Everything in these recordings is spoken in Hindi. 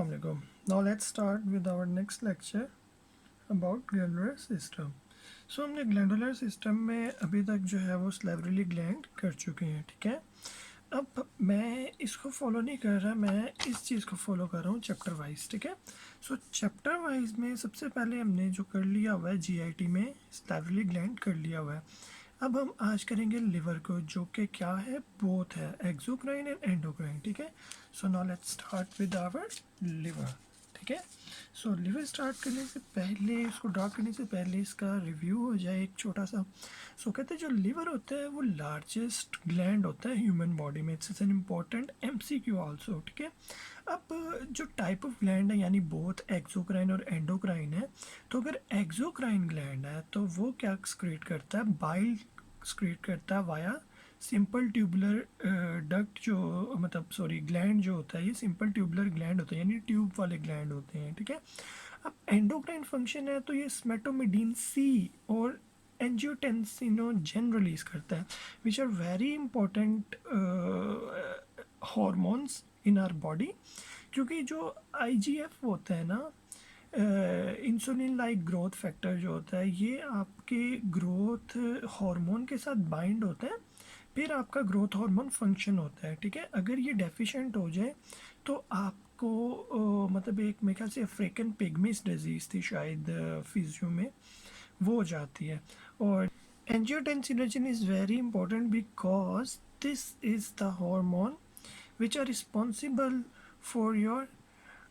Assalamu alaikum. Now let's start with our next lecture about glandular system. So हमने glandular system में अभी तक जो है वो salivary gland कर चुके हैं, ठीक है। अब मैं इसको फॉलो नहीं कर रहा, मैं इस चीज़ को फॉलो कर रहा हूँ चैप्टर वाइज, ठीक है। सो चैप्टर वाइज में सबसे पहले हमने जो कर लिया हुआ है जीआईटी में salivary gland कर लिया हुआ है। अब हम आज करेंगे लिवर को, जो कि क्या है, बोथ है, एक्सोक्राइन एंड एंडोक्राइन, ठीक है। So now let's start with our liver, ठीक है। सो लिवर स्टार्ट करने से पहले, इसको ड्रा करने से पहले इसका रिव्यू हो जाए एक छोटा सा। सो कहते हैं जो लिवर होता है वो लार्जेस्ट ग्लैंड होता है ह्यूमन बॉडी में। It's an important MCQ also, ठीक है। अब जो टाइप ऑफ ग्लैंड है यानी बोथ एक्सोक्राइन और एंडोक्राइन है, तो अगर एक्सोक्राइन ग्लैंड है तो वो क्या एक्सक्रीट करता है, बाइल एक्सक्रीट करता है वाया सिंपल ट्यूबुलर डक्ट, जो मतलब सॉरी ग्लैंड जो होता है ये सिंपल ट्यूबुलर ग्लैंड होता है यानी ट्यूब वाले ग्लैंड होते हैं, ठीक है। अब एंडोक्राइन फंक्शन है तो ये स्मेटोमिडीन सी और एंजियोटेंसिनोजेन रिलीज करता है, which are very important hormones in our body. क्योंकि जो आईजीएफ होता है ना, इंसुलिन लाइक ग्रोथ फैक्टर जो होता है, ये आपके ग्रोथ हार्मोन के साथ बाइंड होता है, फिर आपका ग्रोथ हार्मोन फंक्शन होता है, ठीक है। अगर ये डेफिशिएंट हो जाए तो आपको मतलब एक मेरे ख्याल से अफ्रीकन पिग्मीज डिजीज़ थी शायद फिजियो में, वो हो जाती है। और angiotensinogen is very important because this is the hormone which are responsible for your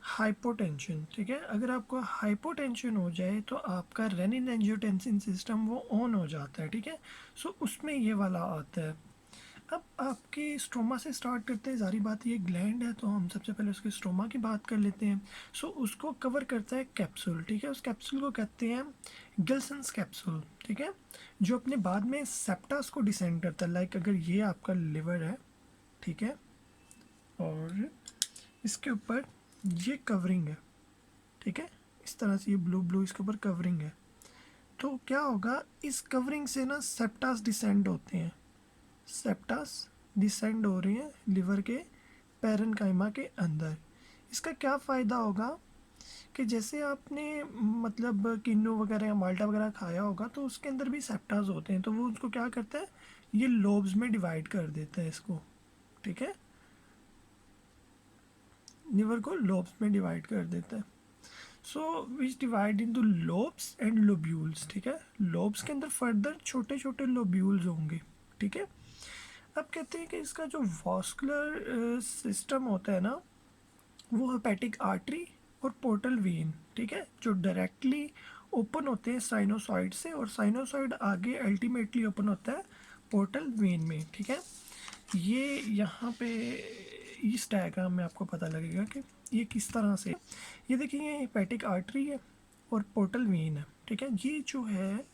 hypotension, ठीक है। अगर आपको हाइपोटेंशन हो जाए तो आपका रेनिन एंजियोटेंसिन सिस्टम वो ऑन हो जाता है, ठीक है। सो उसमें ये वाला आता है। अब आपके स्ट्रोमा से स्टार्ट करते हैं, सारी बात ये ग्लैंड है तो हम सबसे पहले उसके स्ट्रोमा की बात कर लेते हैं। सो उसको कवर करता है कैप्सूल, ठीक है। उस कैप्सूल को कहते हैं गिल्सन्स कैप्सूल, ठीक है, जो अपने बाद में सेप्टास को डिसेंड करता है। लाइक अगर ये आपका लिवर है, ठीक है, और इसके ऊपर ये कवरिंग है, ठीक है, इस तरह से ये ब्लू ब्लू इसके ऊपर कवरिंग है, तो क्या होगा, इस कवरिंग से ना सेप्टास डिसेंड होते हैं, सेप्टास डिसेंड हो रही हैं लिवर के पैरेन्काइमा के अंदर। इसका क्या फ़ायदा होगा कि जैसे आपने मतलब किन्नू वगैरह या माल्टा वगैरह खाया होगा तो उसके अंदर भी सेप्टास होते हैं, तो वो उसको क्या करता है, ये लोब्स में डिवाइड कर देता है इसको, ठीक है, लिवर को लोब्स में डिवाइड कर देता है। So which divide into lobes and lobules, ठीक है। लोब्स के अंदर फर्दर छोटे छोटे लोब्यूल्स होंगे, ठीक है। अब कहते हैं कि इसका जो वॉस्कुलर सिस्टम होता है ना, वो हेपेटिक आर्टरी और पोर्टल वेन, ठीक है, जो डायरेक्टली ओपन होते हैं साइनोसॉइड से, और साइनोसॉइड आगे अल्टीमेटली ओपन होता है पोर्टल वेन में, ठीक है। ये यहाँ पे इस डायग्राम में आपको पता लगेगा कि ये किस तरह से, ये देखिए ये हेपेटिक आर्टरी है और पोर्टल वेन है, ठीक है। ये जो है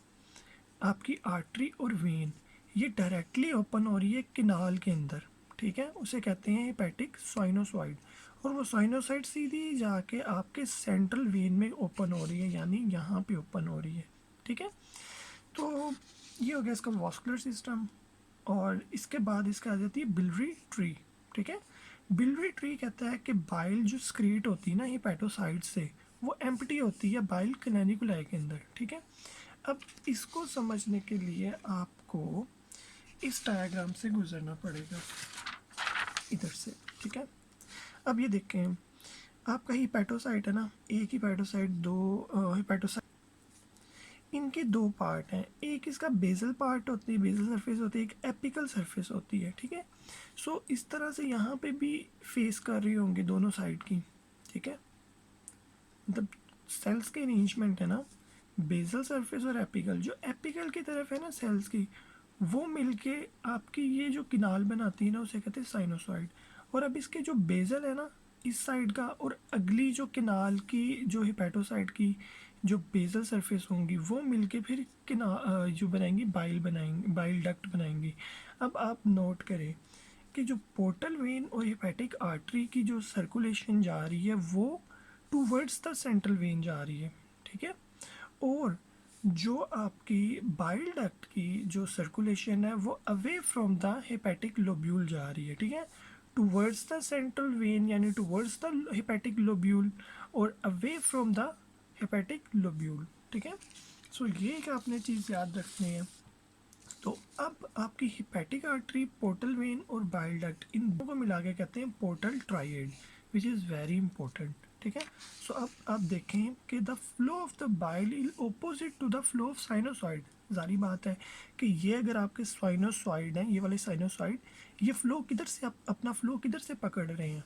आपकी आर्टरी और वेन, ये डायरेक्टली ओपन हो रही है किनाल के अंदर, ठीक है, उसे कहते हैं हेपेटिक साइनोसॉइड, और वो साइनोसॉइड सीधी जाके आपके सेंट्रल वेन में ओपन हो रही है, यानी यहाँ पे ओपन हो रही है, ठीक है। तो ये हो गया इसका वॉस्कुलर सिस्टम। और इसके बाद इसका आ जाती है बिलरी ट्री, ठीक है। बिलरी ट्री कहता है कि बाइल जो स्क्रीट होती है ना हेपेटोसाइड से, वो एम्प्टी होती है बाइल कैनालिकुलाई के अंदर, ठीक है। अब इसको समझने के लिए आपको इस डायग्राम से गुजरना पड़ेगा, इधर से, ठीक है। अब ये देखें, आपका हिपैटोसाइट है ना, एक हिपैटोसाइट, दो हिपैटोसाइट, इनके दो पार्ट हैं। एक इसका बेसल पार्ट होती है, बेसल सरफेस होती है, एक एपिकल सरफेस होती है, ठीक है। सो इस तरह से यहाँ पे भी फेस कर रही होंगी दोनों साइड की, ठीक है, मतलब सेल्स के अरेंजमेंट है ना, बेसल सरफेस और एपिकल, जो एपिकल की तरफ है ना सेल्स की, वो मिलके आपकी ये जो किनाल बनाती है ना उसे कहते हैं साइनोसॉइड। और अब इसके जो बेसल है ना इस साइड का, और अगली जो किनाल की जो हिपैटोसाइड की जो बेसल सरफेस होंगी, वो मिलके फिर जो बनाएंगी बाइल डक्ट बनाएंगी। अब आप नोट करें कि जो पोर्टल वेन और हेपेटिक आर्टरी की जो सर्कुलेशन जा रही है वो टूवर्ड्स द सेंट्रल वेन जा रही है, ठीक है। और जो आपकी बाइल डक्ट की जो सर्कुलेशन है वो away from the hepatic lobule जा रही है, ठीक है, टूवर्ड्स द सेंट्रल वेन यानी टूवर्ड्स द हेपेटिक लोब्यूल और away from the hepatic lobule, ठीक है। सो ये एक आपने चीज़ याद रखनी है। तो अब आपकी हिपैटिक आर्टरी, पोर्टल वेन और बाइल डक्ट, इन दोनों को मिला के कहते हैं portal triad, which is very important, ठीक है। सो अब आप देखें कि the flow of the bile is opposite to the flow of sinusoid. जारी बात है कि ये अगर आपके साइनोसॉइड हैं, ये वाले साइनोसॉइड, ये फ्लो किधर से, आप अपना फ्लो किधर से पकड़ रहे हैं,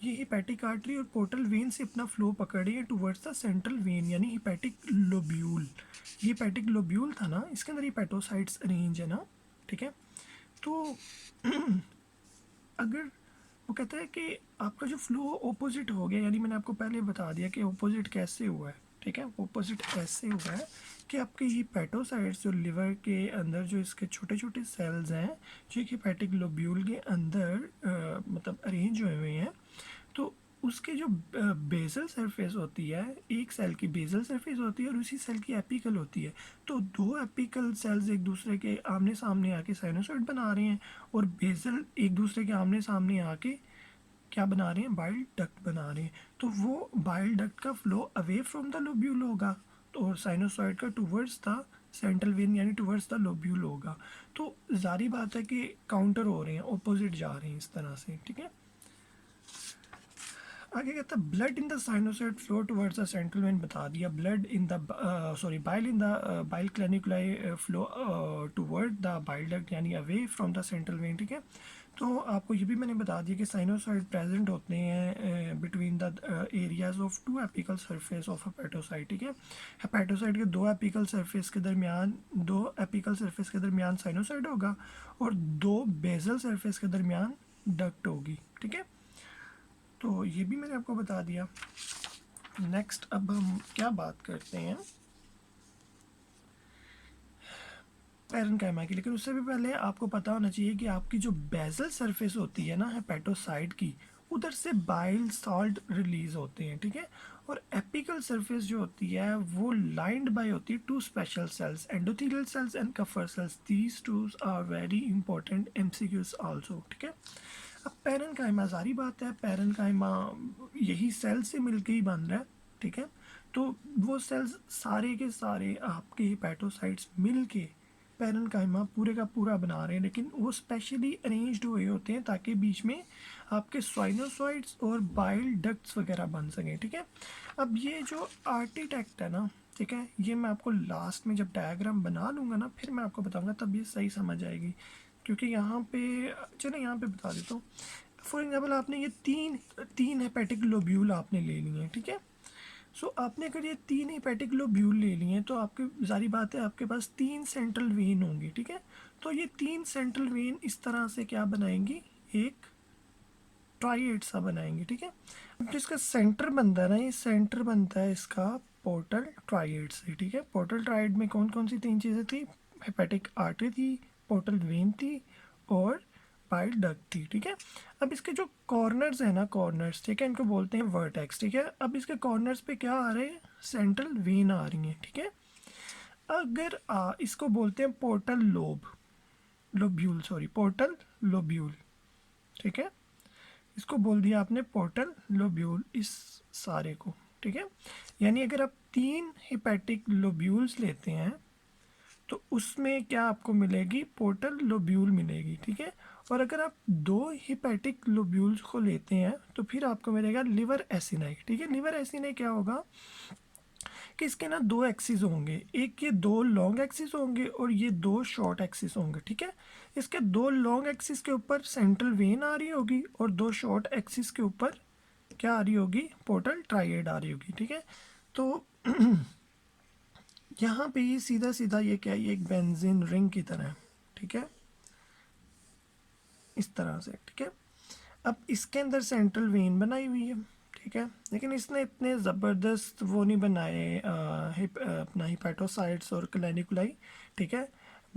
ये हिपैटिक आर्टरी और पोर्टल वेन से अपना फ्लो पकड़ रही है टुवर्ड्स द सेंट्रल वेन यानी हिपैटिक लोब्यूल। ये हिपैटिक लोब्यूल था ना, इसके अंदर हिपैटोसाइट्स अरेंज है ना, ठीक है। तो अगर वो कहता है कि आपका जो फ्लो ऑपोजिट हो गया, यानी मैंने आपको पहले बता दिया कि ऑपोजिट कैसे हुआ है, ठीक है। ऑपोजिट ऐसे हुआ है कि आपके हिपैटोसाइट्स जो लिवर के अंदर जो इसके छोटे छोटे सेल्स हैं जो एक हिपैटिक लोब्यूल के अंदर मतलब अरेंज हुए हुए हैं, तो उसके जो बेसल सरफेस होती है, एक सेल की बेसल सरफेस होती है और उसी सेल की एपिकल होती है। तो दो एपिकल सेल्स एक दूसरे के आमने सामने आके साइनोसॉइड बना रहे हैं और बेसल एक दूसरे के आमने सामने आके क्या बना रहे हैं, बाइल डक्ट बना रहे हैं। तो वो बाइल डक्ट का flow away from the lobule होगा, तो और साइनोसॉइड का टूवर्ड्स द सेंट्रल वेन यानी टूवर्ड्स द लोब्यूल होगा। तो जारी बात है कि काउंटर हो रहे हैं, ऑपोजिट जा रहे हैं इस तरह से, ठीक है। आगे कहता है blood in the sinusoid flow towards the central vein, बता दिया। Blood in the sorry bile in the bile canaliculi flow toward the bile duct यानी away from the central vein, ठीक है। तो आपको ये भी मैंने बता दिया कि साइनोसॉइड प्रेजेंट होते हैं between the areas of two apical surface of hepatocyte, ठीक है। हेपेटोसाइट के दो एपिकल सरफेस के दरमियान, दो एपिकल सरफेस के दरमियान साइनोसॉइड होगा और दो बेसल सरफेस के दरमियान डक्ट होगी, ठीक है। तो ये भी मैंने आपको बता दिया। नेक्स्ट अब हम क्या बात करते हैं पैरेन्काइमा की, लेकिन उससे भी पहले आपको पता होना चाहिए कि आपकी जो बेसल सरफेस होती है ना हेपेटोसाइट की, उधर से बाइल सॉल्ट रिलीज होते हैं, ठीक है। और एपिकल सरफेस जो होती है वो लाइंड बाय होती है two special cells, endothelial cells and kupffer cells. These two are very important MCQs also, ठीक है। अब पैरेन्काइमा, जारी बात है पैरेन्काइमा यही सेल से मिलके ही बन रहा है, ठीक है। तो वो सेल्स सारे के सारे आपके हिपैटोसाइट्स मिलके पैरेन्काइमा पूरे का पूरा बना रहे हैं, लेकिन वो स्पेशली अरेंज्ड हुए होते हैं ताकि बीच में आपके साइनोसॉइड्स और बाइल डक्ट्स वगैरह बन सकें, ठीक है। अब ये जो आर्किटेक्ट है ना, ठीक है, ये मैं आपको लास्ट में जब डायग्राम बना लूँगा ना फिर मैं आपको बताऊँगा, तब ये सही समझ आएगी। क्योंकि यहाँ पे, चलो यहाँ पे बता देता हूँ। फॉर एग्जाम्पल आपने ये तीन तीन हेपेटिक लोब्यूल आपने ले लिए हैं, ठीक है। सो आपने अगर ये तीन हेपेटिक लोब्यूल ले लिए हैं तो आपके जारी बात है आपके पास तीन सेंट्रल वेन होंगी, ठीक है। तो ये तीन सेंट्रल वेन इस तरह से क्या बनाएंगी, एक ट्राइड सा बनाएंगे, ठीक है। अब जिसका सेंटर बनता है ना, ये सेंटर बनता है इसका पोर्टल ट्राइड से, ठीक है। पोर्टल ट्राइड में कौन कौन सी तीन चीज़ें थी, हेपेटिक आर्टरी थी, पोर्टल वेन थी और बाइल डक्ट थी, ठीक है। अब इसके जो कॉर्नर्स है ना, कॉर्नर्स, ठीक है, इनको बोलते हैं वर्टेक्स, ठीक है। अब इसके कॉर्नर्स पे क्या आ रहे हैं, सेंट्रल वेन आ रही हैं, ठीक है। अगर इसको बोलते हैं portal lobe, lobule sorry, portal lobule, ठीक है। इसको बोल दिया आपने पोर्टल लोब्यूल इस सारे को, ठीक है। यानी अगर आप तीन हिपैटिक लोब्यूल्स लेते हैं तो उसमें क्या आपको मिलेगी, पोर्टल लोब्यूल मिलेगी, ठीक है। और अगर आप दो हिपैटिक लोब्यूल्स को लेते हैं तो फिर आपको मिलेगा लिवर एसिनाई, ठीक है। लिवर एसिनाई क्या होगा कि इसके ना दो एक्सिस होंगे, एक ये दो लॉन्ग एक्सिस होंगे और ये दो शॉर्ट एक्सिस होंगे, ठीक है। इसके दो लॉन्ग एक्सिस के ऊपर सेंट्रल वेन आ रही होगी और दो शॉर्ट एक्सिस के ऊपर क्या आ रही होगी, पोर्टल ट्राइड आ रही होगी, ठीक है। तो यहाँ पे ये सीधा सीधा ये क्या है, ये एक बेंजीन रिंग की तरह है, ठीक है, इस तरह से, ठीक है। अब इसके अंदर सेंट्रल वेन बनाई हुई है, ठीक है, लेकिन इसने इतने ज़बरदस्त वो नहीं बनाए अपना हिपैटोसाइट्स और क्लैनिकुलाई, ठीक है।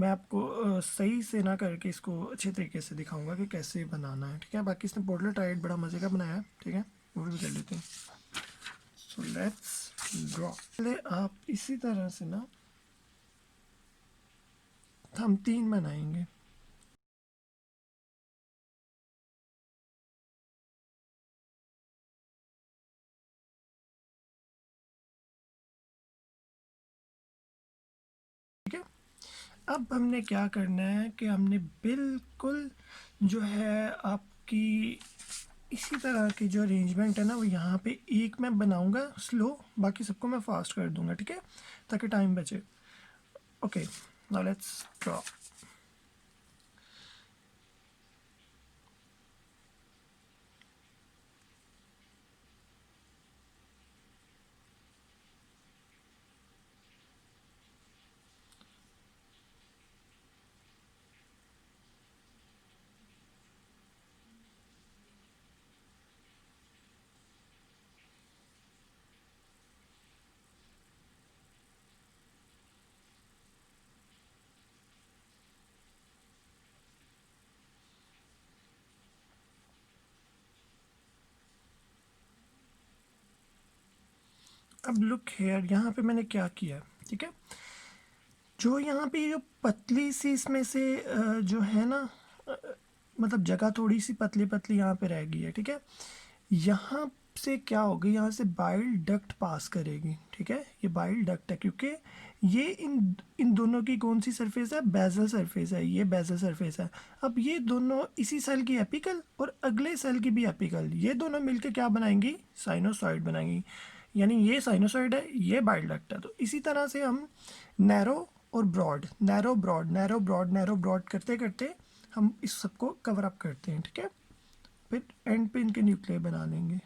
मैं आपको सही से ना करके इसको अच्छे तरीके से दिखाऊंगा कि कैसे बनाना है, ठीक है। बाकी इसने पोर्टल टाइड बड़ा मज़े का बनाया है, ठीक है, वो भी कर लेते हैं। सो लेट्स ड्रॉ, पहले आप इसी तरह से ना हम तीन बनाएंगे, अब हमने क्या करना है कि हमने बिल्कुल जो है आपकी इसी तरह की जो अरेंजमेंट है ना वो यहाँ पे एक मैं बनाऊंगा स्लो, बाकी सबको मैं फास्ट कर दूंगा, ठीक है, ताकि टाइम बचे। Okay, now let's draw. अब लुक हेयर, यहाँ पे मैंने क्या किया, ठीक है, जो यहाँ पे जो पतली सी इसमें से जो है ना, अ, मतलब जगह थोड़ी सी पतली पतली यहाँ पे रह गई है, ठीक है, यहाँ से क्या होगा, यहाँ से बाइल डक्ट पास करेगी, ठीक है, ये बाइल डक्ट है क्योंकि ये इन इन दोनों की कौन सी सरफेस है, बेजल सरफेस है, ये बेजल सरफेस है। अब ये दोनों इसी सेल की एपिकल और अगले सेल की भी एपिकल, ये दोनों मिलके क्या बनाएंगी, साइनोसॉइड बनाएंगी। यानी ये साइनोसॉइड है, ये बाइल डक्ट है। तो इसी तरह से हम नैरो और broad, narrow broad, narrow broad, narrow broad करते करते हम इस सबको कवर अप करते हैं, ठीक है, फिर एंड पे इनके न्यूक्लियर बना लेंगे।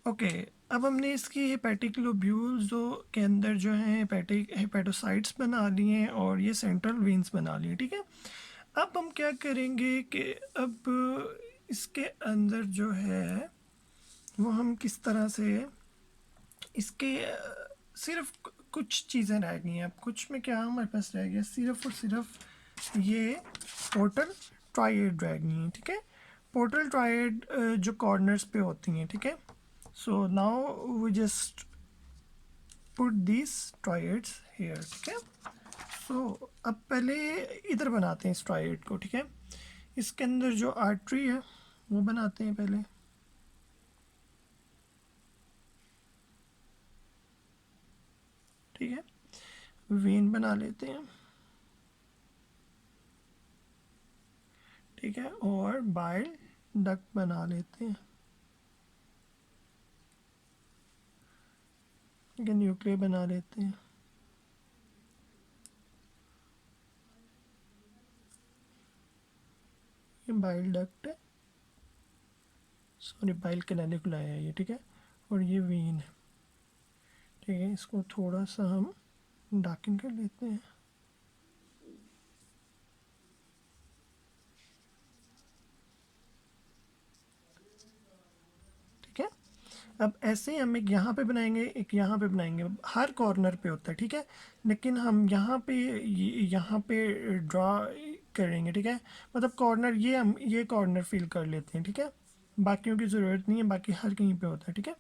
ओके, अब हमने इसकी हेपेटिक लोब्यूल्स जो के अंदर जो है हेपेटिक हेपेटोसाइट्स बना लिए हैं और ये सेंट्रल वेन्स बना लिए, ठीक है। अब हम क्या करेंगे कि अब इसके अंदर जो है वो हम किस तरह से इसके सिर्फ कुछ चीज़ें रह गई हैं। अब कुछ में क्या हमारे पास रह गया, सिर्फ और सिर्फ ये पोर्टल ट्राइड रह गई हैं, ठीक है। पोर्टल ट्राइड जो कॉर्नर्स पे होती हैं, ठीक है। So now we just put this triads here, ठीक है। सो अब पहले इधर बनाते हैं इस ट्राइड को, ठीक है। इसके अंदर जो आर्टरी है वो बनाते हैं पहले, ठीक है। वेन बना लेते हैं, ठीक है, और बाइल डक्ट बना लेते हैं, ठीक है, न्यूक्लियर बना लेते हैं। ये बाइल डक्ट है, सॉरी बाइल कैनालिकुला है ये, ठीक है, और ये वेन है, ठीक है। इसको थोड़ा सा हम डार्कन कर लेते हैं, ठीक है। अब ऐसे ही हम एक यहाँ पे बनाएंगे, एक यहाँ पे बनाएंगे, हर कॉर्नर पे होता है, ठीक है। लेकिन हम यहाँ पे यहाँ पे ड्रा करेंगे, ठीक है। मतलब कॉर्नर ये हम ये कॉर्नर फिल कर लेते हैं, ठीक है। बाकियों की ज़रूरत नहीं है, बाकी हर कहीं पे होता है, ठीक है।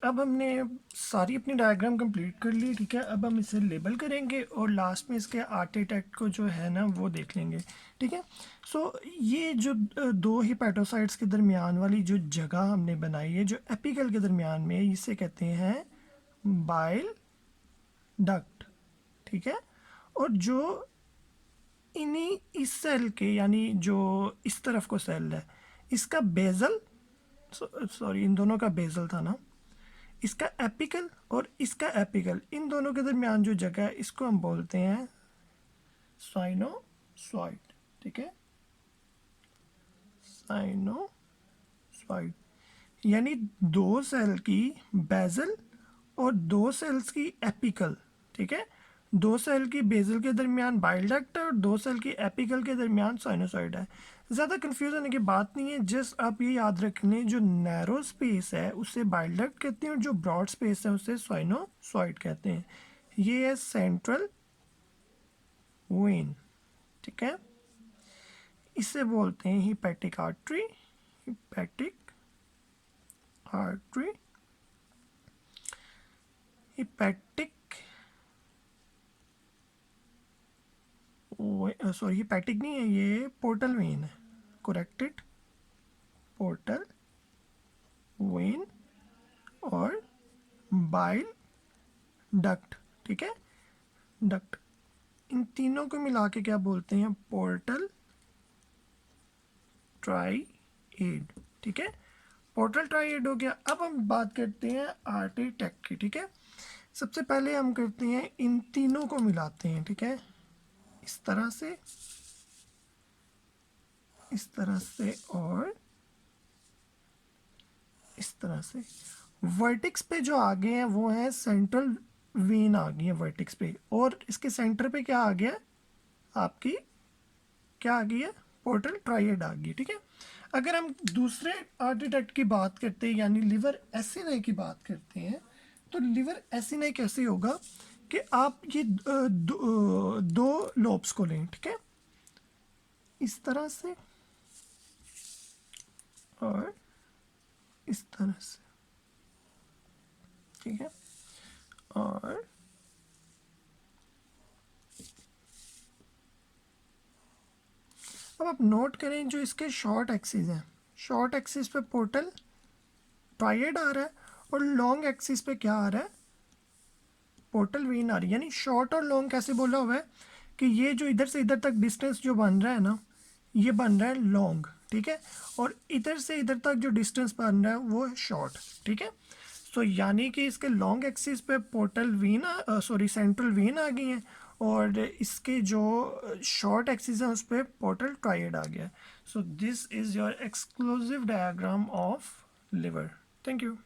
अब हमने सारी अपनी डायग्राम कंप्लीट कर ली, ठीक है। अब हम इसे लेबल करेंगे और लास्ट में इसके आर्टिटेक्ट को जो है ना वो देख लेंगे, ठीक है। सो ये जो दो हिपैटोसाइट्स के दरमियान वाली जो जगह हमने बनाई है, जो एपिकल के दरमियान में, इसे कहते हैं बाइल डक्ट, ठीक है। और जो इन्हीं इस सेल के, यानी जो इस तरफ को सेल है, इसका बेजल, सॉरी इन दोनों का बेजल था ना, इसका एपिकल और इसका एपिकल, इन दोनों के दरमियान जो जगह है इसको हम बोलते हैं साइनोसॉइड, ठीक है। साइनोसॉइड यानी दो सेल की बेजल और दो सेल्स की एपिकल, ठीक है। दो सेल की बेजल के दरमियान बाइल डक्ट है और दो सेल की एपिकल के दरमियान साइनोसॉइड है। ज़्यादा कंफ्यूज होने की बात नहीं है, जस्ट आप ये याद रखने, जो नैरो स्पेस है उसे बाइल डक्ट कहते हैं और जो ब्रॉड स्पेस है उसे साइनोसॉइड कहते हैं। ये है सेंट्रल वेन, ठीक है। इसे बोलते हैं hepatic artery, hepatic artery, hepatic, sorry hepatic नहीं है, ये पोर्टल वेन है, करेक्टेड, पोर्टल वेन और बाइल डक्ट, ठीक है। डक्ट, इन तीनों को मिला के क्या बोलते हैं, पोर्टल ट्राइएड, ठीक है। पोर्टल ट्राइएड हो गया। अब हम बात करते हैं आर्टिटेक्ट की, ठीक है। सबसे पहले हम करते हैं इन तीनों को मिलाते हैं, ठीक है, इस तरह से, इस तरह से और इस तरह से। वर्टेक्स पे जो आगे हैं वो है सेंट्रल वेन आ गई है वर्टेक्स पे, और इसके सेंटर पे क्या आ गया, आपकी क्या आ गई है, पोर्टल ट्राइएड आ गई, ठीक है। अगर हम दूसरे आर्टिटेक्ट की बात करते हैं, यानी लिवर एसिनी की बात करते हैं, तो लिवर एसिनी कैसे होगा कि आप ये दो लोब्स को लें, ठीक है, इस तरह से और इस तरह से, ठीक है। और अब आप नोट करें जो इसके शॉर्ट एक्सिस हैं, शॉर्ट एक्सिस पे पोर्टल ट्राइएड आ रहा है और लॉन्ग एक्सिस पे क्या आ रहा है, पोर्टल वेन आ रही है। यानी शॉर्ट और लॉन्ग कैसे बोला हुआ है कि ये जो इधर से इधर तक डिस्टेंस जो बन रहा है ना, ये बन रहा है लॉन्ग, ठीक है। और इधर से इधर तक जो डिस्टेंस बन रहा है वो है शॉर्ट, ठीक है। सो यानी कि इसके लॉन्ग एक्सिस पे portal vein, sorry central vein आ गई है, और इसके जो शॉर्ट एक्सिस है उस पर पोर्टल ट्राइएड आ गया है। So this is your exclusive diagram of liver. Thank you.